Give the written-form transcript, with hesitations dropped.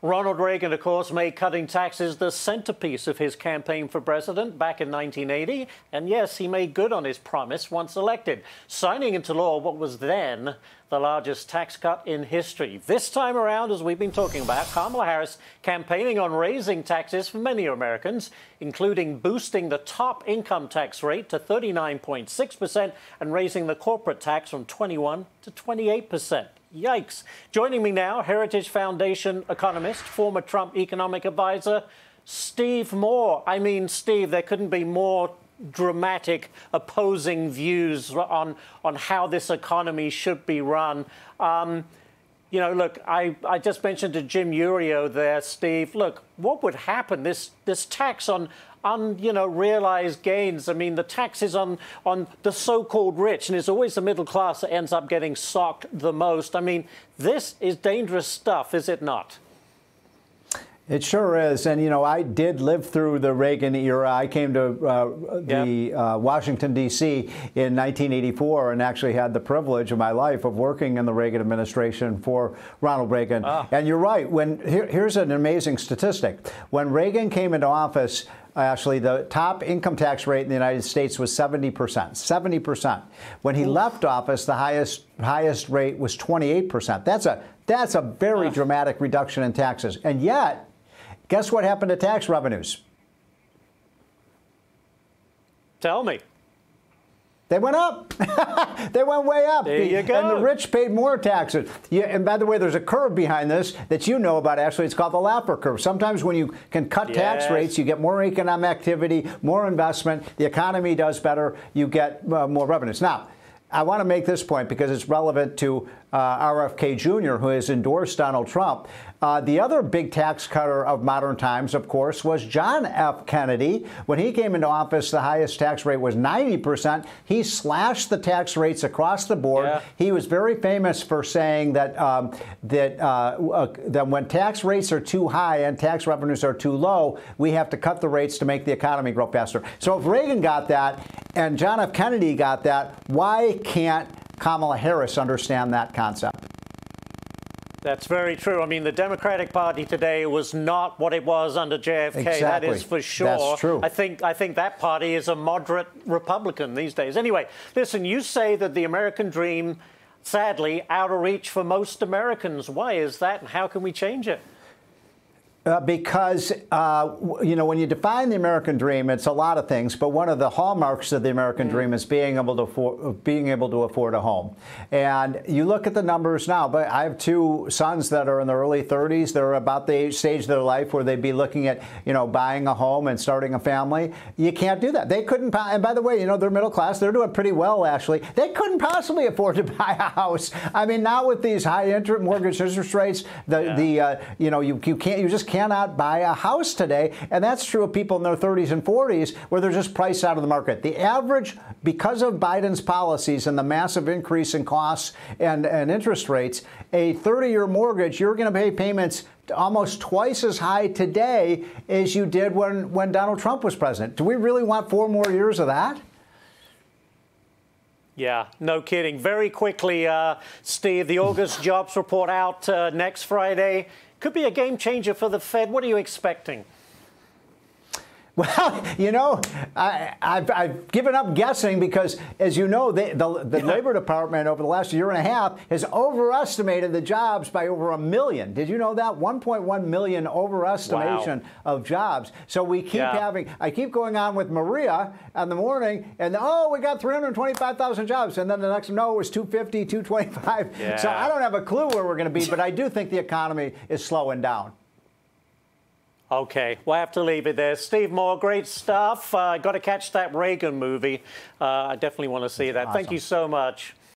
Ronald Reagan, of course, made cutting taxes the centerpiece of his campaign for president back in 1980. And yes, he made good on his promise once elected, signing into law what was then the largest tax cut in history. This time around, as we've been talking about, Kamala Harris campaigning on raising taxes for many Americans, including boosting the top income tax rate to 39.6% and raising the corporate tax from 21 to 28%. Yikes. Joining me now, Heritage Foundation economist, former Trump economic advisor, Steve Moore. I mean, Steve, there couldn't be more dramatic opposing views on how this economy should be run. You know, look, I just mentioned to Jim Urio there, Steve, look, what would happen? This tax on realized gains. I mean, the taxes on the so-called rich, and it's always the middle class that ends up getting socked the most. I mean, this is dangerous stuff, is it not? It sure is. And, you know, I did live through the Reagan era. I came to Washington, D.C. in 1984 and actually had the privilege of my life of working in the Reagan administration for Ronald Reagan. And you're right. Here's an amazing statistic. When Reagan came into office, actually, the top income tax rate in the United States was 70%. 70%. When he left office, the highest rate was 28%. That's a very dramatic reduction in taxes. And yet, guess what happened to tax revenues? Tell me. They went up. They went way up. There you go. And the rich paid more taxes. Yeah, and by the way, there's a curve behind this that you know about, actually. It's called the Laer Curve. Sometimes when you can cut tax rates, you get more economic activity, more investment, the economy does better, you get more revenues. Now, I want to make this point because it's relevant to RFK Jr., who has endorsed Donald Trump. The other big tax cutter of modern times, of course, was John F. Kennedy. When he came into office, the highest tax rate was 90%. He slashed the tax rates across the board. Yeah. He was very famous for saying that that when tax rates are too high and tax revenues are too low, we have to cut the rates to make the economy grow faster. So if Reagan got that and John F. Kennedy got that, why can't Kamala Harris understand that concept? That's very true. I mean, the Democratic Party today was not what it was under JFK. Exactly. That is for sure. That's true. I think that party is a moderate Republican these days. Anyway, listen, you say that the American dream, sadly, out of reach for most Americans. Why is that, and how can we change it? Because, you know, when you define the American dream, it's a lot of things. But one of the hallmarks of the American dream is being able to afford a home. And you look at the numbers now. But I have two sons that are in their early 30s. They're about the stage of their life where they'd be looking at, you know, buying a home and starting a family. You can't do that. They couldn't. And by the way, you know, they're middle class. They're doing pretty well, actually. They couldn't possibly afford to buy a house. I mean, now with these high mortgage interest rates, you know, you just cannot buy a house today. And that's true of people in their 30s and 40s where they're just priced out of the market. The average, because of Biden's policies and the massive increase in costs and interest rates, a 30-year mortgage, you're going to pay payments almost twice as high today as you did when Donald Trump was president. Do we really want 4 more years of that? Yeah, no kidding. Very quickly, Steve, the August jobs report out next Friday. Could be a game changer for the Fed. What are you expecting? Well, you know, I've given up guessing because, as you know, the Labor Department over the last year and a half has overestimated the jobs by over 1 million. Did you know that? 1.1 million overestimation of jobs. So we keep I keep going on with Maria in the morning, and we got 325,000 jobs. And then the next, no, it was 250, 225. Yeah. So I don't have a clue where we're going to be, but I do think the economy is slowing down. Okay, we'll have to leave it there. Steve Moore, great stuff. Got to catch that Reagan movie. I definitely want to see that. Awesome. Thank you so much.